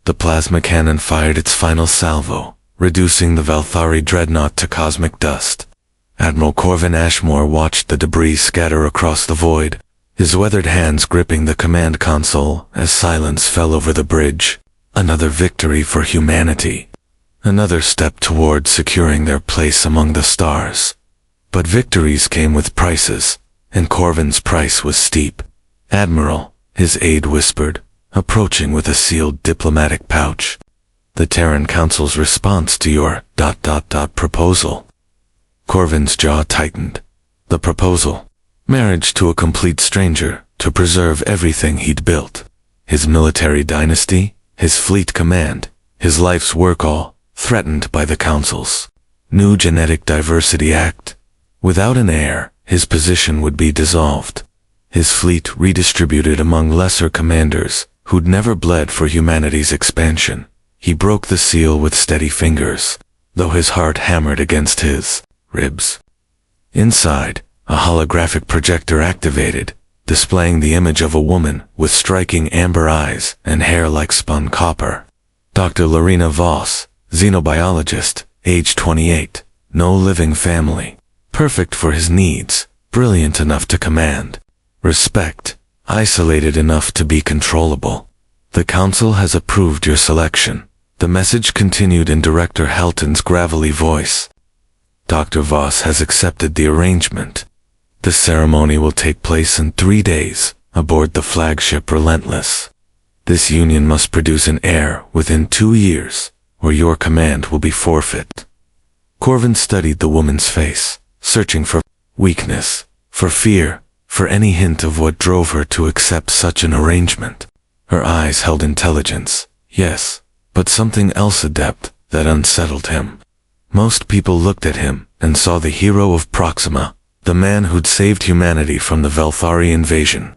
The plasma cannon fired its final salvo, reducing the Valthari dreadnought to cosmic dust. Admiral Corvin Ashmore watched the debris scatter across the void, his weathered hands gripping the command console as silence fell over the bridge. Another victory for humanity. Another step toward securing their place among the stars. But victories came with prices, and Corvin's price was steep. "Admiral," his aide whispered, approaching with a sealed diplomatic pouch. "The Terran Council's response to your ... proposal." Corvin's jaw tightened. The proposal. Marriage to a complete stranger, to preserve everything he'd built. His military dynasty, his fleet command, his life's work, all threatened by the Council's new Genetic Diversity Act. Without an heir, his position would be dissolved. His fleet redistributed among lesser commanders who'd never bled for humanity's expansion. He broke the seal with steady fingers, though his heart hammered against his ribs. Inside, a holographic projector activated, displaying the image of a woman with striking amber eyes and hair like spun copper. Dr. Lorena Voss, xenobiologist, age 28, no living family. Perfect for his needs, brilliant enough to command. Respect, isolated enough to be controllable. "The Council has approved your selection," the message continued in Director Helton's gravelly voice. "Dr. Voss has accepted the arrangement. The ceremony will take place in 3 days, aboard the flagship Relentless. This union must produce an heir within 2 years, or your command will be forfeit." Corvin studied the woman's face, searching for weakness, for fear, for any hint of what drove her to accept such an arrangement. Her eyes held intelligence, yes, but something else, a depth that unsettled him. Most people looked at him and saw the hero of Proxima, the man who'd saved humanity from the Valthari invasion.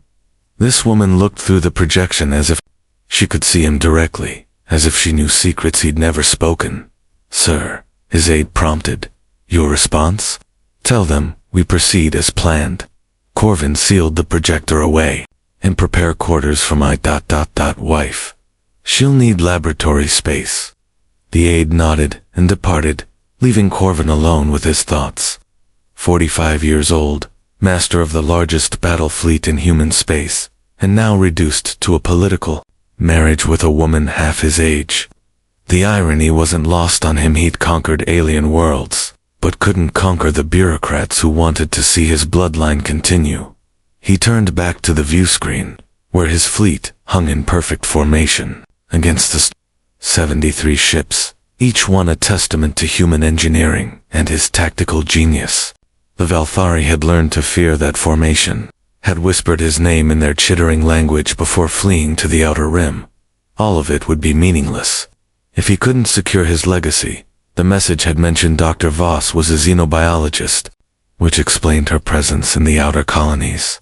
This woman looked through the projection as if she could see him directly, as if she knew secrets he'd never spoken. "Sir," his aide prompted, "your response?" "Tell them we proceed as planned." Corvin sealed the projector away. "And prepare quarters for my ... wife. She'll need laboratory space." The aide nodded and departed, leaving Corvin alone with his thoughts. 45 years old, master of the largest battle fleet in human space, and now reduced to a political marriage with a woman half his age. The irony wasn't lost on him. He'd conquered alien worlds, but couldn't conquer the bureaucrats who wanted to see his bloodline continue. He turned back to the view screen, where his fleet hung in perfect formation, against the 73 ships, each one a testament to human engineering and his tactical genius. The Valthari had learned to fear that formation, had whispered his name in their chittering language before fleeing to the outer rim. All of it would be meaningless. If he couldn't secure his legacy, the message had mentioned Dr. Voss was a xenobiologist, which explained her presence in the outer colonies.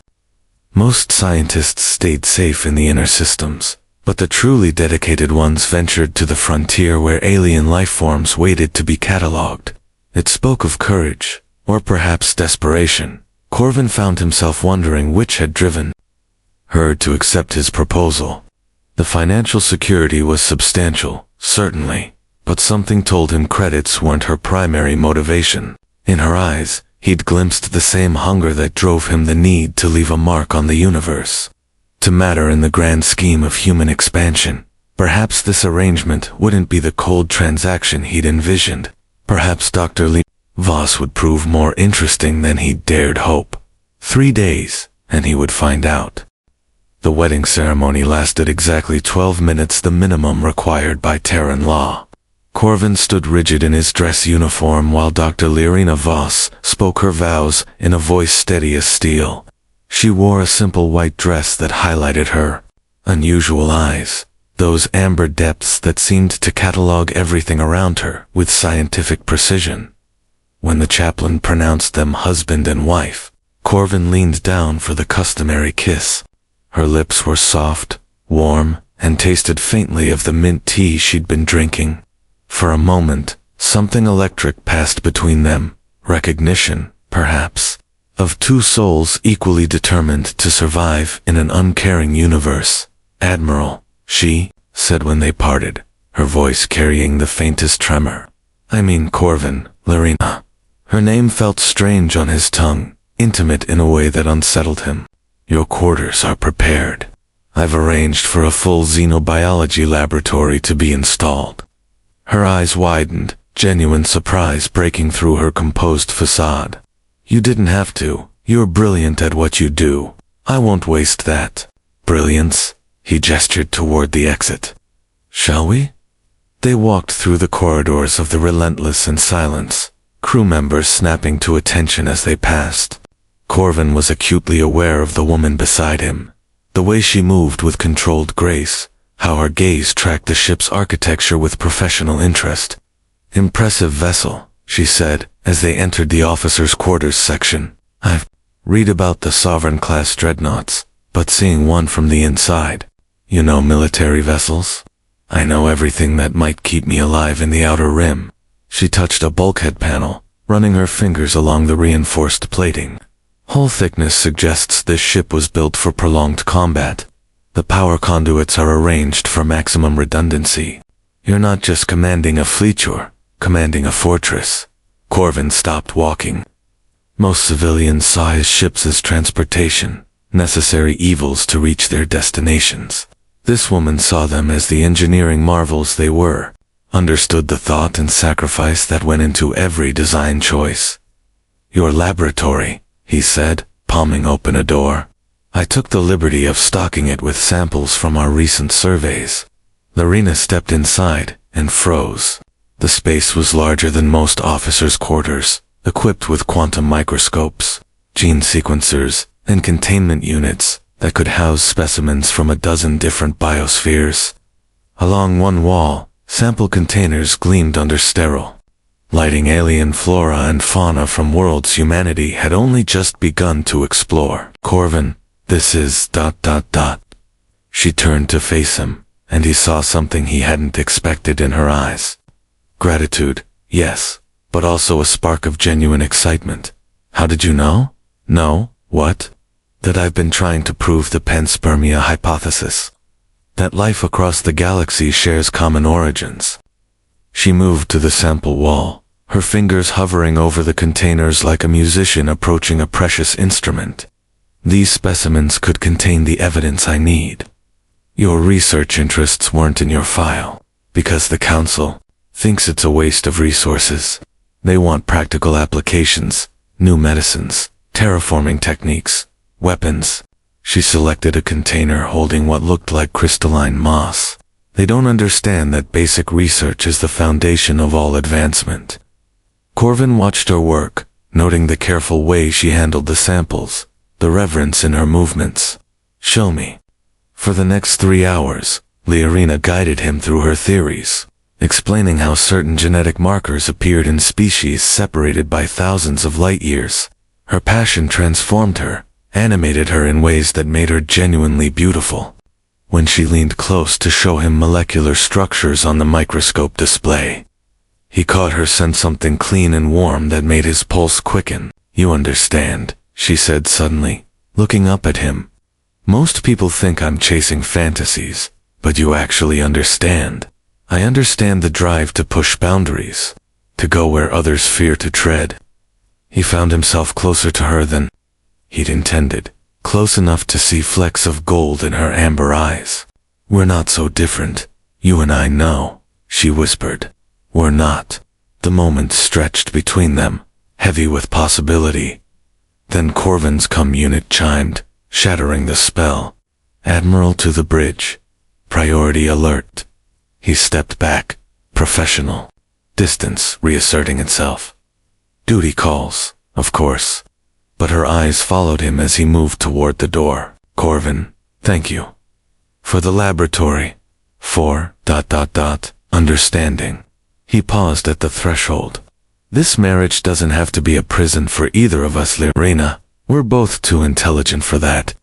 Most scientists stayed safe in the inner systems, but the truly dedicated ones ventured to the frontier where alien life forms waited to be catalogued. It spoke of courage, or perhaps desperation. Corvin found himself wondering which had driven her to accept his proposal. The financial security was substantial, certainly, but something told him credits weren't her primary motivation. In her eyes, he'd glimpsed the same hunger that drove him, the need to leave a mark on the universe, to matter in the grand scheme of human expansion. Perhaps this arrangement wouldn't be the cold transaction he'd envisioned. Perhaps Dr. Voss would prove more interesting than he'd dared hope. 3 days, and he would find out. The wedding ceremony lasted exactly 12 minutes, the minimum required by Terran law. Corvin stood rigid in his dress uniform while Dr. Lorena Voss spoke her vows in a voice steady as steel. She wore a simple white dress that highlighted her unusual eyes, those amber depths that seemed to catalog everything around her with scientific precision. When the chaplain pronounced them husband and wife, Corvin leaned down for the customary kiss. Her lips were soft, warm, and tasted faintly of the mint tea she'd been drinking. For a moment, something electric passed between them, recognition, perhaps, of two souls equally determined to survive in an uncaring universe. "Admiral," she said when they parted, her voice carrying the faintest tremor. I mean Corvin, Lyrina. Her name felt strange on his tongue, intimate in a way that unsettled him. Your quarters are prepared. I've arranged for a full xenobiology laboratory to be installed. Her eyes widened, genuine surprise breaking through her composed facade. You didn't have to. You're brilliant at what you do. I won't waste that. Brilliance? He gestured toward the exit. Shall we? They walked through the corridors of the Relentless in silence, crew members snapping to attention as they passed. Corvin was acutely aware of the woman beside him, the way she moved with controlled grace, how her gaze tracked the ship's architecture with professional interest. Impressive vessel, she said, as they entered the officers' quarters section. I've read about the Sovereign-class dreadnoughts, but seeing one from the inside. You know military vessels? I know everything that might keep me alive in the outer rim. She touched a bulkhead panel, running her fingers along the reinforced plating. Hull thickness suggests this ship was built for prolonged combat. The power conduits are arranged for maximum redundancy. You're not just commanding a fleet, you're commanding a fortress. Corvin stopped walking. Most civilians saw his ships as transportation, necessary evils to reach their destinations. This woman saw them as the engineering marvels they were, understood the thought and sacrifice that went into every design choice. Your laboratory, he said, palming open a door. I took the liberty of stocking it with samples from our recent surveys. Lyrina stepped inside and froze. The space was larger than most officers' quarters, equipped with quantum microscopes, gene sequencers, and containment units that could house specimens from a dozen different biospheres. Along one wall, sample containers gleamed under sterile lighting, alien flora and fauna from worlds humanity had only just begun to explore. Corvin, this is ... She turned to face him, and he saw something he hadn't expected in her eyes. Gratitude, yes, but also a spark of genuine excitement. How did you know? No, what? That I've been trying to prove the panspermia hypothesis. That life across the galaxy shares common origins. She moved to the sample wall, her fingers hovering over the containers like a musician approaching a precious instrument. These specimens could contain the evidence I need. Your research interests weren't in your file, because the Council thinks it's a waste of resources. They want practical applications, new medicines, terraforming techniques, weapons. She selected a container holding what looked like crystalline moss. They don't understand that basic research is the foundation of all advancement. Corvin watched her work, noting the careful way she handled the samples, the reverence in her movements. Show me. For the next 3 hours, Lyrina guided him through her theories, explaining how certain genetic markers appeared in species separated by thousands of light years. Her passion transformed her, animated her in ways that made her genuinely beautiful. When she leaned close to show him molecular structures on the microscope display, he caught her sense something clean and warm that made his pulse quicken. You understand, she said suddenly, looking up at him. Most people think I'm chasing fantasies, but you actually understand. I understand the drive to push boundaries, to go where others fear to tread. He found himself closer to her than he'd intended, close enough to see flecks of gold in her amber eyes. We're not so different, you and I know, she whispered. We're not. The moment stretched between them, heavy with possibility. Then Corvin's unit chimed, shattering the spell. Admiral to the bridge. Priority alert. He stepped back, professional. Distance reasserting itself. Duty calls, of course. But her eyes followed him as he moved toward the door. Corvin, thank you. For the laboratory. For ... understanding. He paused at the threshold. This marriage doesn't have to be a prison for either of us, Lyrina. We're both too intelligent for that.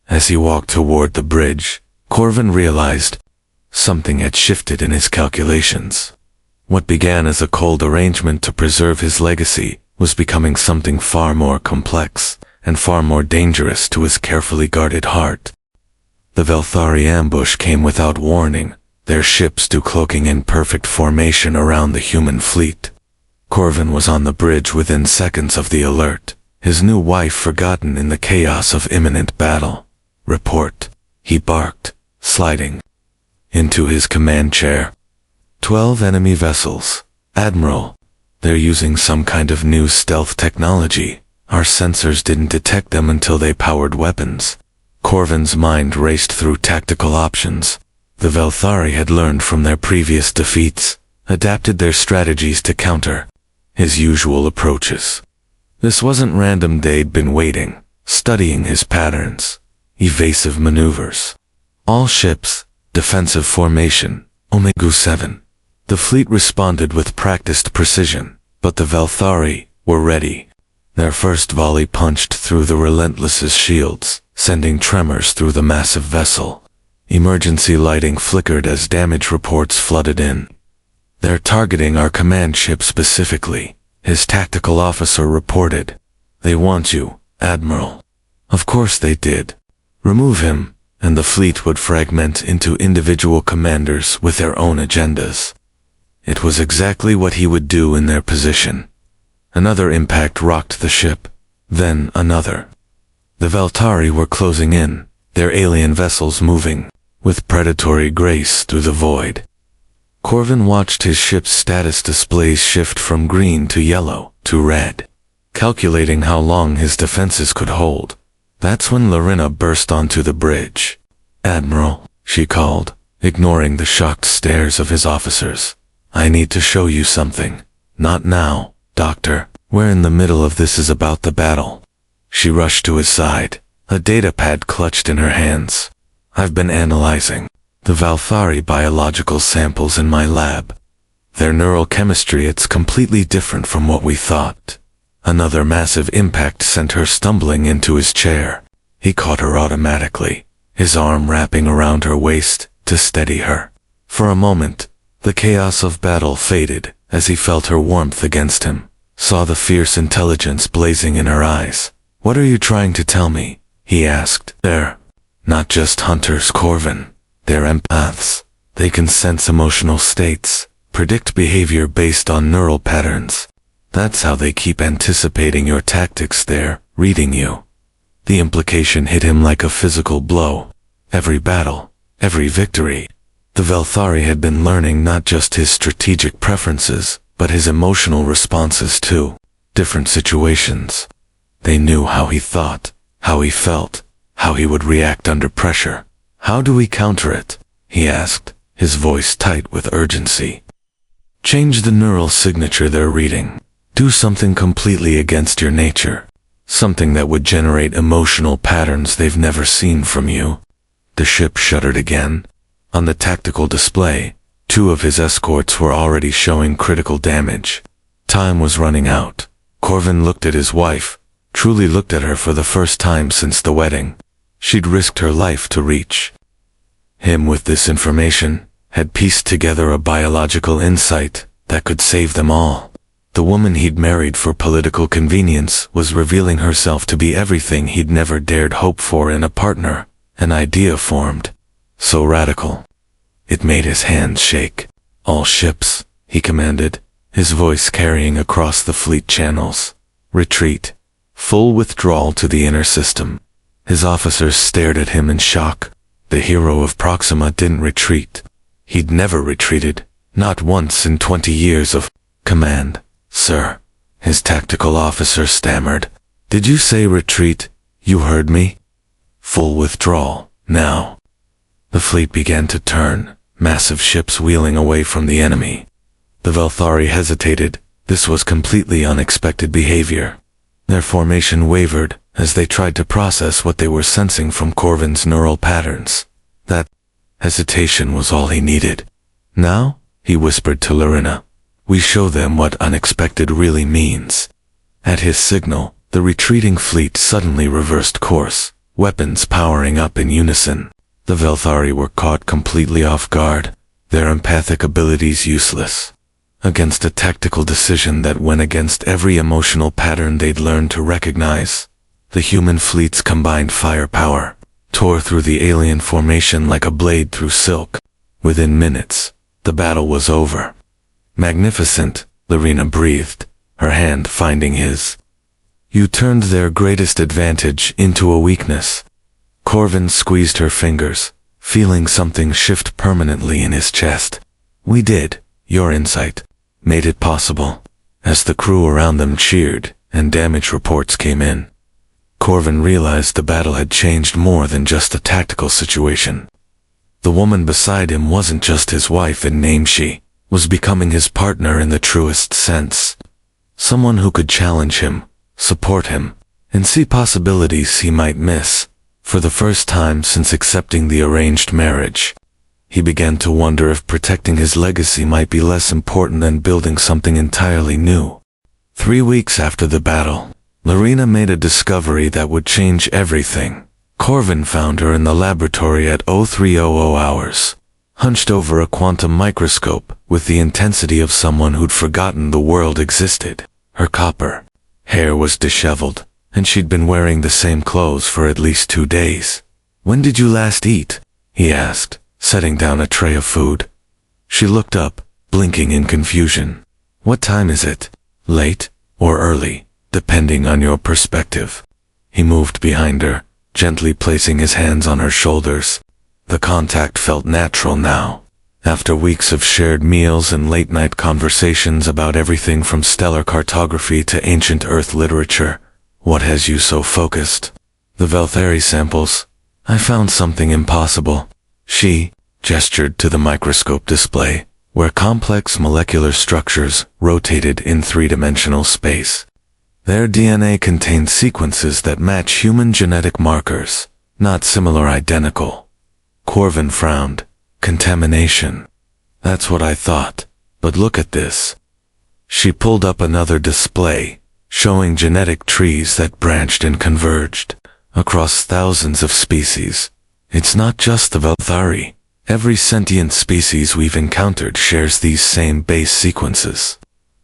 As he walked toward the bridge, Corvin realized something had shifted in his calculations. What began as a cold arrangement to preserve his legacy was becoming something far more complex and far more dangerous to his carefully guarded heart. The Velthari ambush came without warning, their ships cloaking in perfect formation around the human fleet. Corvin was on the bridge within seconds of the alert, his new wife forgotten in the chaos of imminent battle. "Report," he barked, sliding into his command chair. 12 enemy vessels. Admiral, they're using some kind of new stealth technology. Our sensors didn't detect them until they powered weapons. Corvin's mind raced through tactical options. The Velthari had learned from their previous defeats, adapted their strategies to counter his usual approaches. This wasn't random. They'd been waiting, studying his patterns, evasive maneuvers. All ships, defensive formation, Omega 7. The fleet responded with practiced precision, but the Velthari were ready. Their first volley punched through the Relentless's shields, sending tremors through the massive vessel. Emergency lighting flickered as damage reports flooded in. "They're targeting our command ship specifically," his tactical officer reported. "They want you, Admiral." Of course they did. Remove him, and the fleet would fragment into individual commanders with their own agendas. It was exactly what he would do in their position. Another impact rocked the ship, then another. The Velthari were closing in, their alien vessels moving with predatory grace through the void. Corvin watched his ship's status displays shift from green to yellow to red, calculating how long his defenses could hold. That's when Lorena burst onto the bridge. "Admiral," she called, ignoring the shocked stares of his officers. "I need to show you something." "Not now, Doctor. We're in the middle of this. Is about the battle." She rushed to his side, a datapad clutched in her hands. "I've been analyzing the Velthari biological samples in my lab. Their neural chemistry, it's completely different from what we thought." Another massive impact sent her stumbling into his chair. He caught her automatically, his arm wrapping around her waist to steady her. For a moment, the chaos of battle faded as he felt her warmth against him, saw the fierce intelligence blazing in her eyes. "What are you trying to tell me?" he asked. "They're not just hunters, Corvin. They're empaths. They can sense emotional states, predict behavior based on neural patterns. That's how they keep anticipating your tactics. They're reading you." The implication hit him like a physical blow. Every battle, every victory, the Velthari had been learning not just his strategic preferences, but his emotional responses to different situations. They knew how he thought, how he felt, how he would react under pressure. "How do we counter it?" he asked, his voice tight with urgency. "Change the neural signature they're reading. Do something completely against your nature. Something that would generate emotional patterns they've never seen from you." The ship shuddered again. On the tactical display, 2 of his escorts were already showing critical damage. Time was running out. Corvin looked at his wife, truly looked at her for the first time since the wedding. She'd risked her life to reach him with this information, had pieced together a biological insight that could save them all. The woman he'd married for political convenience was revealing herself to be everything he'd never dared hope for in a partner. An idea formed, so radical, it made his hands shake. "All ships," he commanded, his voice carrying across the fleet channels. "Retreat. Full withdrawal to the inner system." His officers stared at him in shock. The hero of Proxima didn't retreat. He'd never retreated, not once in 20 years of command. "Sir," his tactical officer stammered. "Did you say retreat? You heard me?" "Full withdrawal, now." The fleet began to turn, massive ships wheeling away from the enemy. The Velthari hesitated. This was completely unexpected behavior. Their formation wavered as they tried to process what they were sensing from Corvin's neural patterns. That hesitation was all he needed. "Now," he whispered to Lorena, "we show them what unexpected really means." At his signal, the retreating fleet suddenly reversed course, weapons powering up in unison. The Velthari were caught completely off guard, their empathic abilities useless. Against a tactical decision that went against every emotional pattern they'd learned to recognize, the human fleet's combined firepower tore through the alien formation like a blade through silk. Within minutes, the battle was over. Magnificent, Lorena breathed, her hand finding his. You turned their greatest advantage into a weakness. Corvin squeezed her fingers, feeling something shift permanently in his chest. We did. Your insight made it possible. As the crew around them cheered and damage reports came in, Corvin realized the battle had changed more than just a tactical situation. The woman beside him wasn't just his wife in name, she was becoming his partner in the truest sense. Someone who could challenge him, support him, and see possibilities he might miss. For the first time since accepting the arranged marriage, he began to wonder if protecting his legacy might be less important than building something entirely new. 3 weeks after the battle, Lorena made a discovery that would change everything. Corvin found her in the laboratory at 0300 hours, hunched over a quantum microscope with the intensity of someone who'd forgotten the world existed. Her copper hair was disheveled, and she'd been wearing the same clothes for at least 2 days. When did you last eat? He asked, setting down a tray of food. She looked up, blinking in confusion. What time is it? Late or early, depending on your perspective. He moved behind her, gently placing his hands on her shoulders. The contact felt natural now. After weeks of shared meals and late-night conversations about everything from stellar cartography to ancient Earth literature, what has you so focused? The Velthari samples. I found something impossible. She gestured to the microscope display, where complex molecular structures rotated in three-dimensional space. Their DNA contained sequences that match human genetic markers, not similar, identical. Corvin frowned. Contamination. That's what I thought, but look at this. She pulled up another display, showing genetic trees that branched and converged across thousands of species. It's not just the Velthari. Every sentient species we've encountered shares these same base sequences.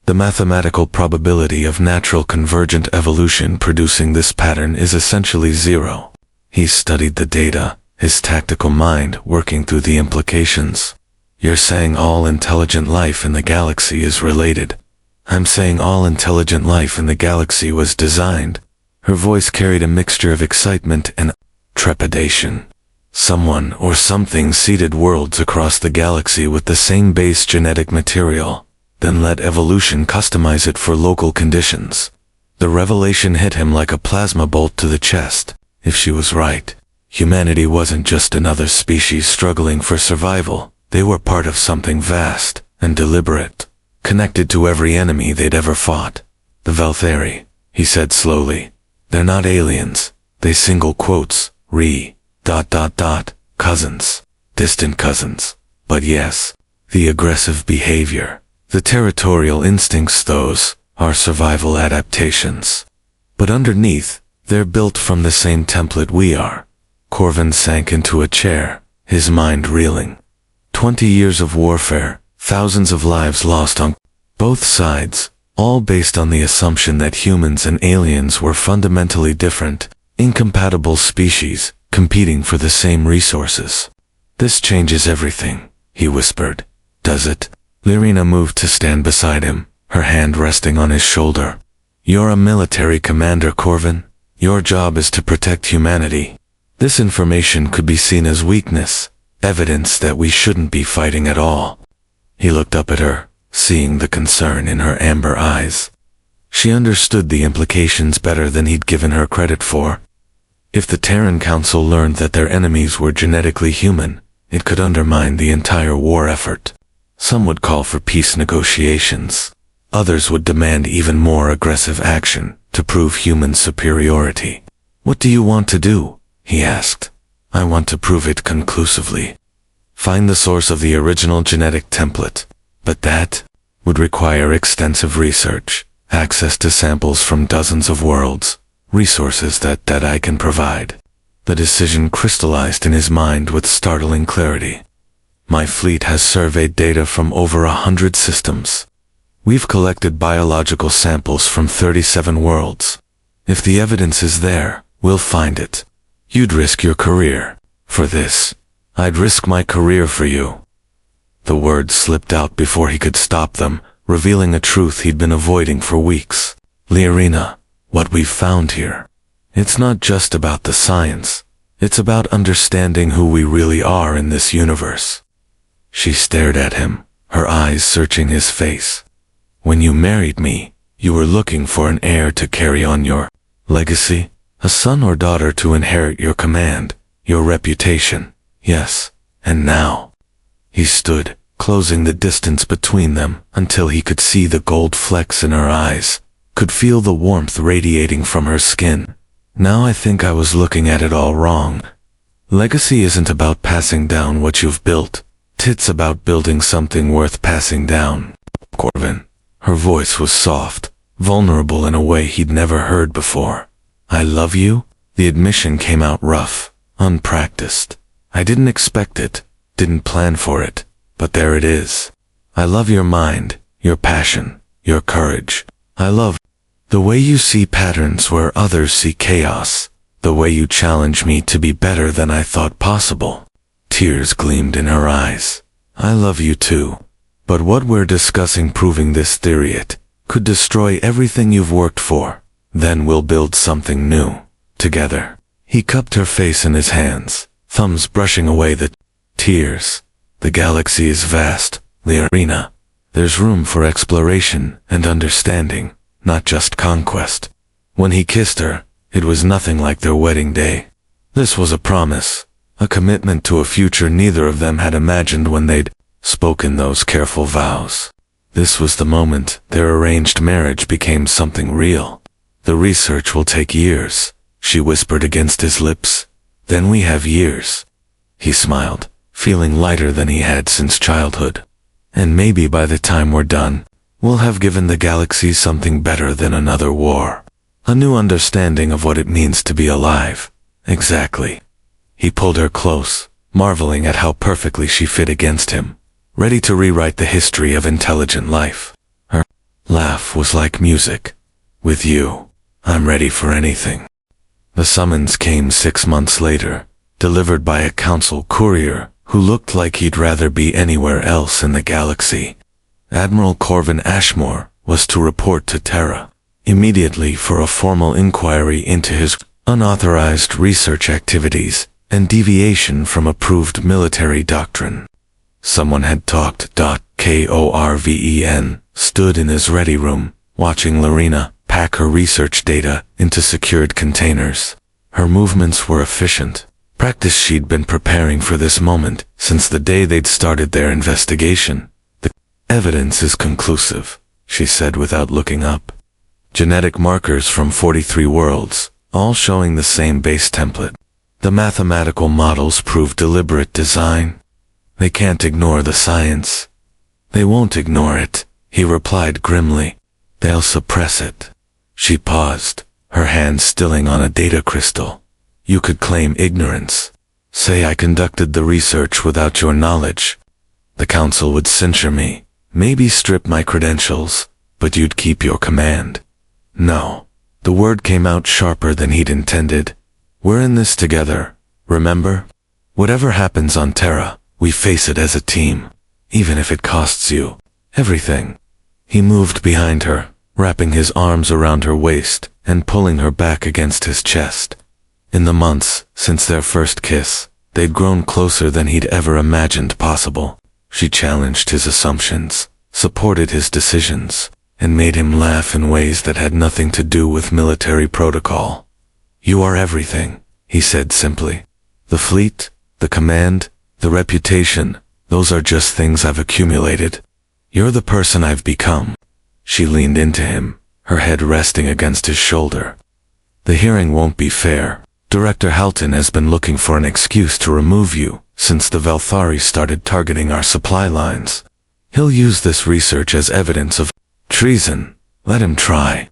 The mathematical probability of natural convergent evolution producing this pattern is essentially zero. He studied the data, his tactical mind working through the implications. You're saying all intelligent life in the galaxy is related. I'm saying all intelligent life in the galaxy was designed. Her voice carried a mixture of excitement and trepidation. Someone or something seeded worlds across the galaxy with the same base genetic material, then let evolution customize it for local conditions. The revelation hit him like a plasma bolt to the chest. If she was right, humanity wasn't just another species struggling for survival. They were part of something vast and deliberate, connected to every enemy they'd ever fought. The Velthari, he said slowly. They're not aliens. They cousins. Distant cousins. But yes, the aggressive behavior, the territorial instincts, those are survival adaptations. But underneath, they're built from the same template we are. Corvin sank into a chair, his mind reeling. 20 years of warfare, thousands of lives lost on both sides, all based on the assumption that humans and aliens were fundamentally different, incompatible species, competing for the same resources. This changes everything, he whispered. Does it? Lorena moved to stand beside him, her hand resting on his shoulder. You're a military commander, Corvin. Your job is to protect humanity. This information could be seen as weakness, evidence that we shouldn't be fighting at all. He looked up at her, seeing the concern in her amber eyes. She understood the implications better than he'd given her credit for. If the Terran Council learned that their enemies were genetically human, it could undermine the entire war effort. Some would call for peace negotiations. Others would demand even more aggressive action to prove human superiority. What do you want to do? He asked. I want to prove it conclusively. Find the source of the original genetic template, but that would require extensive research, access to samples from dozens of worlds, resources that I can provide. The decision crystallized in his mind with startling clarity. My fleet has surveyed data from over 100 systems. We've collected biological samples from 37 worlds. If the evidence is there, we'll find it. You'd risk your career for this. I'd risk my career for you. The words slipped out before he could stop them, revealing a truth he'd been avoiding for weeks. Liarina, what we've found here, it's not just about the science. It's about understanding who we really are in this universe. She stared at him, her eyes searching his face. When you married me, you were looking for an heir to carry on your legacy, a son or daughter to inherit your command, your reputation. Yes, and now. He stood, closing the distance between them until he could see the gold flecks in her eyes, could feel the warmth radiating from her skin. Now I think I was looking at it all wrong. Legacy isn't about passing down what you've built. It's about building something worth passing down. Corvin. Her voice was soft, vulnerable in a way he'd never heard before. I love you? The admission came out rough, unpracticed. I didn't expect it, didn't plan for it, but there it is. I love your mind, your passion, your courage. I love the way you see patterns where others see chaos, the way you challenge me to be better than I thought possible. Tears gleamed in her eyes. I love you too. But what we're discussing, proving this theory, it could destroy everything you've worked for. Then we'll build something new, together. He cupped her face in his hands, thumbs brushing away the tears. The galaxy is vast, Liarina. There's room for exploration and understanding, not just conquest. When he kissed her, it was nothing like their wedding day. This was a promise, a commitment to a future neither of them had imagined when they'd spoken those careful vows. This was the moment their arranged marriage became something real. The research will take years, she whispered against his lips. Then we have years. He smiled, feeling lighter than he had since childhood. And maybe by the time we're done, we'll have given the galaxy something better than another war. A new understanding of what it means to be alive. Exactly. He pulled her close, marveling at how perfectly she fit against him, ready to rewrite the history of intelligent life. Her laugh was like music. With you, I'm ready for anything. The summons came 6 months later, delivered by a council courier who looked like he'd rather be anywhere else in the galaxy. Admiral Corvin Ashmore was to report to Terra immediately for a formal inquiry into his unauthorized research activities and deviation from approved military doctrine. Someone had talked. Corven stood in his ready room, watching Liarina pack her research data into secured containers. Her movements were efficient. Practice she'd been preparing for this moment since the day they'd started their investigation. The evidence is conclusive, she said without looking up. Genetic markers from 43 worlds, all showing the same base template. The mathematical models prove deliberate design. They can't ignore the science. They won't ignore it, he replied grimly. They'll suppress it. She paused, her hand stilling on a data crystal. You could claim ignorance. Say I conducted the research without your knowledge. The council would censure me, maybe strip my credentials, but you'd keep your command. No. The word came out sharper than he'd intended. We're in this together, remember? Whatever happens on Terra, we face it as a team, even if it costs you everything. He moved behind her, wrapping his arms around her waist and pulling her back against his chest. In the months since their first kiss, they'd grown closer than he'd ever imagined possible. She challenged his assumptions, supported his decisions, and made him laugh in ways that had nothing to do with military protocol. You are everything, he said simply. The fleet, the command, the reputation, those are just things I've accumulated. You're the person I've become. She leaned into him, her head resting against his shoulder. The hearing won't be fair. Director Halton has been looking for an excuse to remove you since the Velthari started targeting our supply lines. He'll use this research as evidence of treason. Let him try.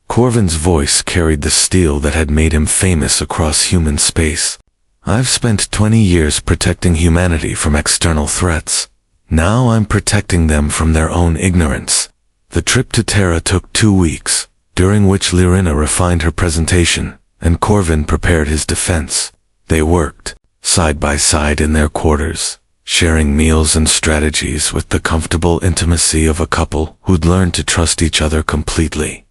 Corvin's voice carried the steel that had made him famous across human space. I've spent 20 years protecting humanity from external threats. Now I'm protecting them from their own ignorance. The trip to Terra took 2 weeks, during which Liarina refined her presentation, and Corvin prepared his defense. They worked, side by side in their quarters, sharing meals and strategies with the comfortable intimacy of a couple who'd learned to trust each other completely.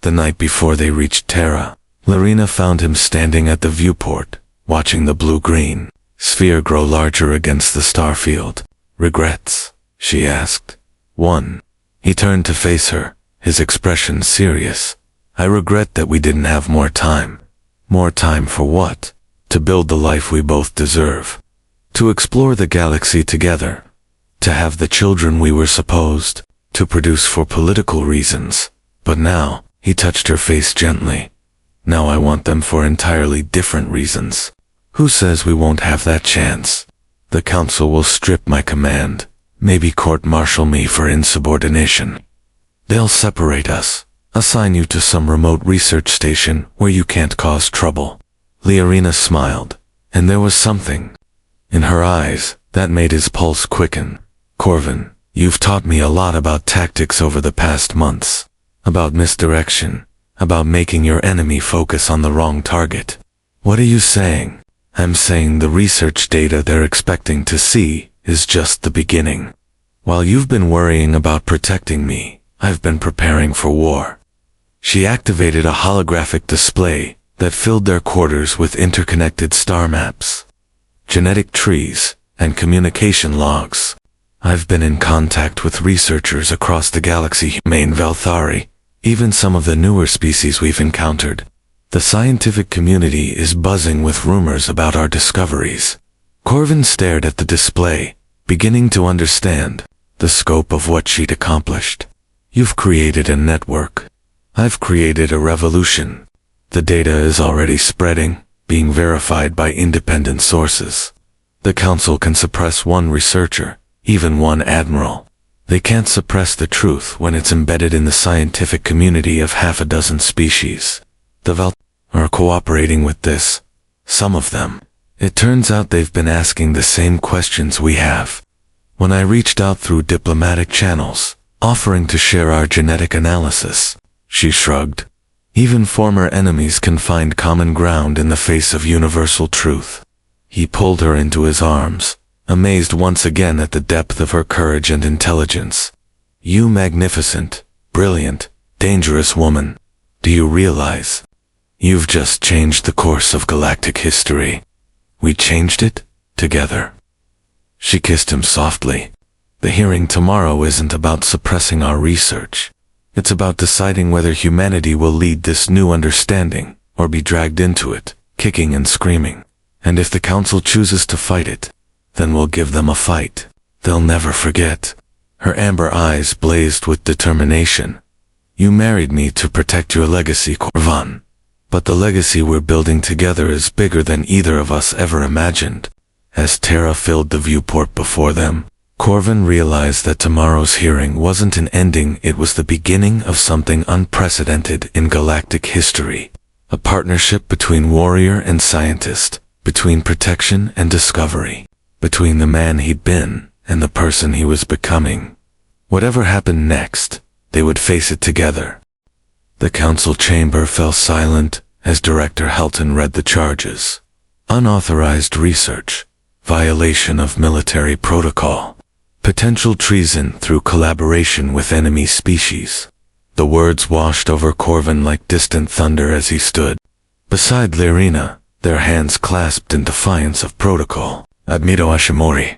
The night before they reached Terra, Lorena found him standing at the viewport, watching the blue-green sphere grow larger against the starfield. "Regrets?" she asked. "One." He turned to face her, his expression serious. "I regret that we didn't have more time." "More time for what?" "To build the life we both deserve. To explore the galaxy together. To have the children we were supposed to produce for political reasons. But now," he touched her face gently, "now I want them for entirely different reasons. Who says we won't have that chance? The Council will strip my command, maybe court-martial me for insubordination. They'll separate us, assign you to some remote research station where you can't cause trouble." Liarina smiled, and there was something in her eyes that made his pulse quicken. "Corvin, you've taught me a lot about tactics over the past months, about misdirection, about making your enemy focus on the wrong target." "What are you saying?" "I'm saying the research data they're expecting to see is just the beginning. While you've been worrying about protecting me, I've been preparing for war." She activated a holographic display that filled their quarters with interconnected star maps, genetic trees, and communication logs. "I've been in contact with researchers across the galaxy, humane Velthari, even some of the newer species we've encountered. The scientific community is buzzing with rumors about our discoveries." Corvin stared at the display, beginning to understand the scope of what she'd accomplished. "You've created a network. I've created a revolution. The data is already spreading, being verified by independent sources. The Council can suppress one researcher, even one admiral. They can't suppress the truth when it's embedded in the scientific community of half a dozen species. The Vel are cooperating with this. Some of them. It turns out they've been asking the same questions we have. When I reached out through diplomatic channels, offering to share our genetic analysis," she shrugged. "Even former enemies can find common ground in the face of universal truth." He pulled her into his arms, amazed once again at the depth of her courage and intelligence. "You magnificent, brilliant, dangerous woman. Do you realize? You've just changed the course of galactic history. We changed it together." She kissed him softly. "The hearing tomorrow isn't about suppressing our research. It's about deciding whether humanity will lead this new understanding or be dragged into it, kicking and screaming. And if the Council chooses to fight it, then we'll give them a fight. They'll never forget." Her amber eyes blazed with determination. "You married me to protect your legacy, Corvin. But the legacy we're building together is bigger than either of us ever imagined." As Terra filled the viewport before them, Corvin realized that tomorrow's hearing wasn't an ending, it was the beginning of something unprecedented in galactic history. A partnership between warrior and scientist, between protection and discovery, between the man he'd been and the person he was becoming. Whatever happened next, they would face it together. The Council chamber fell silent as Director Helton read the charges. Unauthorized research, violation of military protocol, potential treason through collaboration with enemy species. The words washed over Corvin like distant thunder as he stood beside Liarina, their hands clasped in defiance of protocol. "Admiro Ashimori."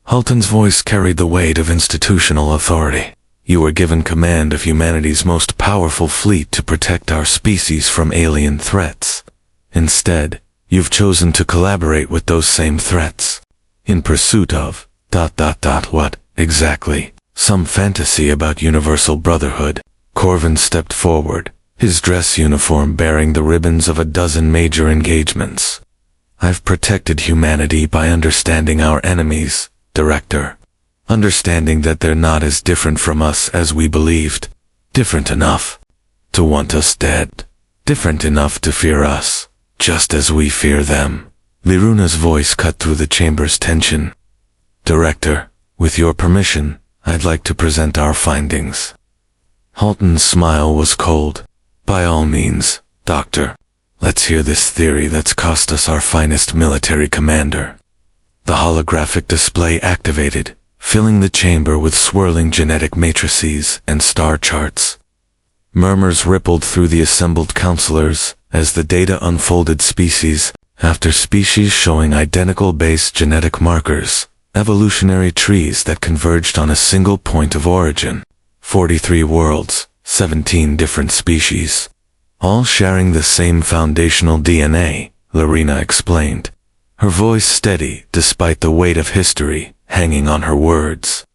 Halton's voice carried the weight of institutional authority. "You were given command of humanity's most powerful fleet to protect our species from alien threats. Instead, you've chosen to collaborate with those same threats. In pursuit of... What, exactly? Some fantasy about universal brotherhood." Corvin stepped forward, his dress uniform bearing the ribbons of a dozen major engagements. "I've protected humanity by understanding our enemies, Director. Understanding that they're not as different from us as we believed. Different enough to want us dead. Different enough to fear us, just as we fear them." Liruna's voice cut through the chamber's tension. "Director, with your permission, I'd like to present our findings." Halton's smile was cold. "By all means, Doctor. Let's hear this theory that's cost us our finest military commander." The holographic display activated, filling the chamber with swirling genetic matrices and star charts. Murmurs rippled through the assembled counselors as the data unfolded, species after species showing identical base genetic markers, evolutionary trees that converged on a single point of origin. 43 worlds, 17 different species, all sharing the same foundational DNA, Lorena explained, her voice steady despite the weight of history hanging on her words.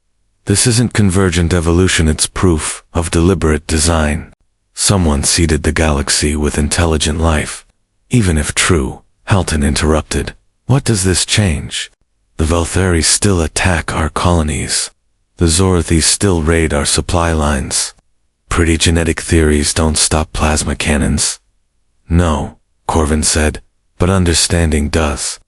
This isn't convergent evolution, it's proof of deliberate design. Someone seeded the galaxy with intelligent life. Even if true, Halton interrupted. What does this change? The Velthari still attack our colonies. The Zorathi still raid our supply lines. Pretty genetic theories don't stop plasma cannons. No, Corvin said, but understanding does.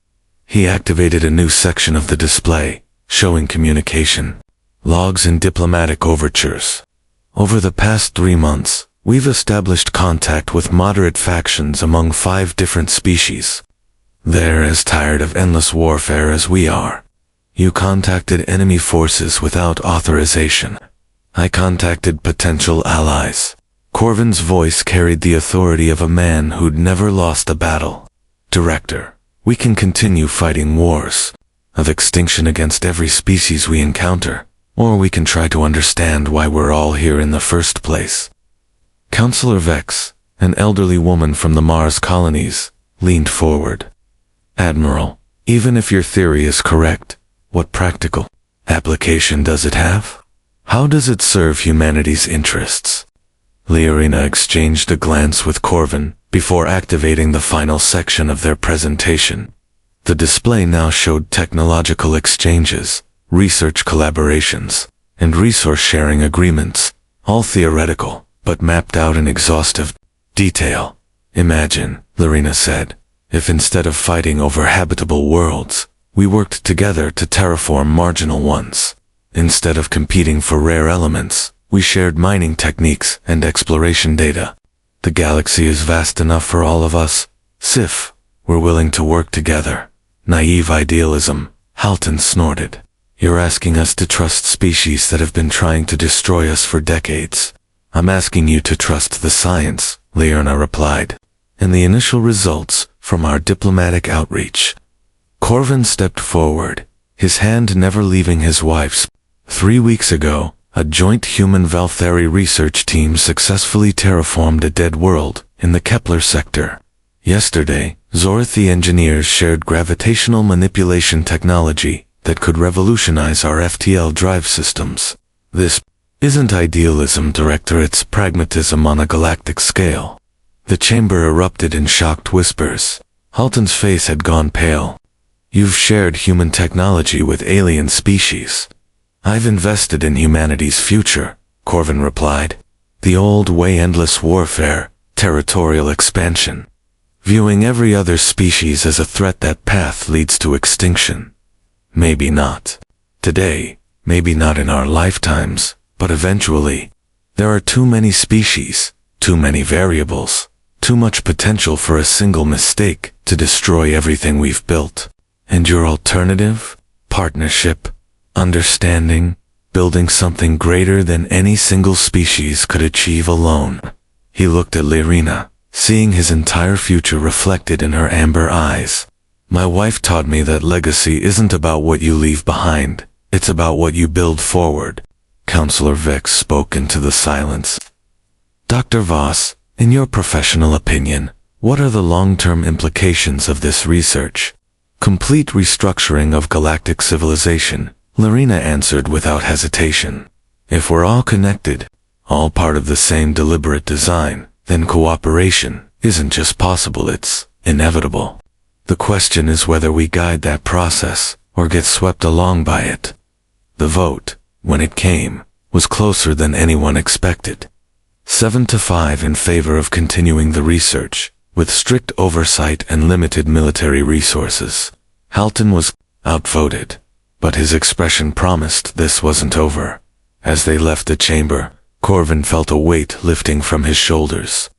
He activated a new section of the display, showing communication, logs and diplomatic overtures. Over the past 3 months, we've established contact with moderate factions among 5 different species. They're as tired of endless warfare as we are. You contacted enemy forces without authorization. I contacted potential allies. Corvin's voice carried the authority of a man who'd never lost a battle. Director, we can continue fighting wars of extinction against every species we encounter, or we can try to understand why we're all here in the first place. Counselor Vex, an elderly woman from the Mars colonies, leaned forward. Admiral, even if your theory is correct, what practical application does it have? How does it serve humanity's interests? Liarina exchanged a glance with Corvin before activating the final section of their presentation. The display now showed technological exchanges, research collaborations, and resource-sharing agreements, all theoretical, but mapped out in exhaustive detail. Imagine, Lorena said, if instead of fighting over habitable worlds, we worked together to terraform marginal ones. Instead of competing for rare elements, we shared mining techniques and exploration data. The galaxy is vast enough for all of us. Sif, we're willing to work together. Naive idealism, Halton snorted. You're asking us to trust species that have been trying to destroy us for decades. I'm asking you to trust the science, Liarna replied, and the initial results from our diplomatic outreach. Corvin stepped forward, his hand never leaving his wife's. 3 weeks ago, a joint human Velthari research team successfully terraformed a dead world in the Kepler sector. Yesterday, Zorathi engineers shared gravitational manipulation technology that could revolutionize our FTL drive systems. This isn't idealism, Director, it's pragmatism on a galactic scale. The chamber erupted in shocked whispers. Halton's face had gone pale. You've shared human technology with alien species. I've invested in humanity's future, Corvin replied. The old way, endless warfare, territorial expansion. Viewing every other species as a threat, that path leads to extinction. Maybe not today, maybe not in our lifetimes, but eventually. There are too many species, too many variables, too much potential for a single mistake to destroy everything we've built. And your alternative? Partnership, understanding, building something greater than any single species could achieve alone. He looked at Liarina, seeing his entire future reflected in her amber eyes. My wife taught me that legacy isn't about what you leave behind, it's about what you build forward. Counselor Vex spoke into the silence. Dr. Voss, in your professional opinion, what are the long-term implications of this research? Complete restructuring of galactic civilization, Lorena answered without hesitation. If we're all connected, all part of the same deliberate design, then cooperation isn't just possible, it's inevitable. The question is whether we guide that process or get swept along by it. The vote, when it came, was closer than anyone expected. 7-5 in favor of continuing the research, with strict oversight and limited military resources. Halton was outvoted, but his expression promised this wasn't over. As they left the chamber, Corvin felt a weight lifting from his shoulders.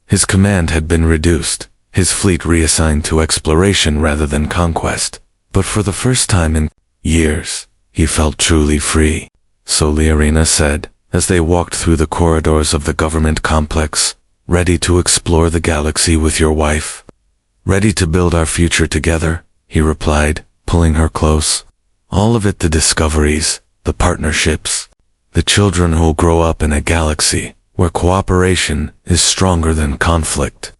His command had been reduced, his fleet reassigned to exploration rather than conquest, But for the first time in years, he felt truly free. So Liarina said, as they walked through the corridors of the government complex, ready to explore the galaxy with your wife? Ready to build our future together, he replied, pulling her close. All of it, the discoveries, the partnerships, the children who'll grow up in a galaxy where cooperation is stronger than conflict.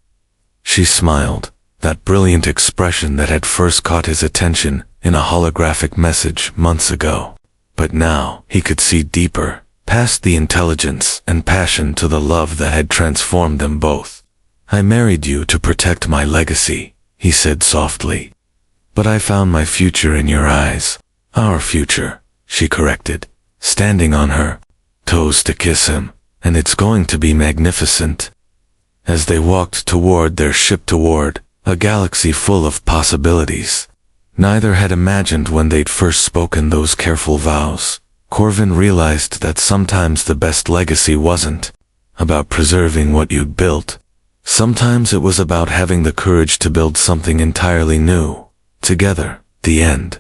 She smiled, that brilliant expression that had first caught his attention in a holographic message months ago. But now he could see deeper, past the intelligence and passion to the love that had transformed them both. I married you to protect my legacy, he said softly. But I found my future in your eyes. Our future, she corrected, standing on her toes to kiss him, and it's going to be magnificent. As they walked toward their ship, toward a galaxy full of possibilities neither had imagined when they'd first spoken those careful vows, Corvin realized that sometimes the best legacy wasn't about preserving what you'd built. Sometimes it was about having the courage to build something entirely new, together. The end.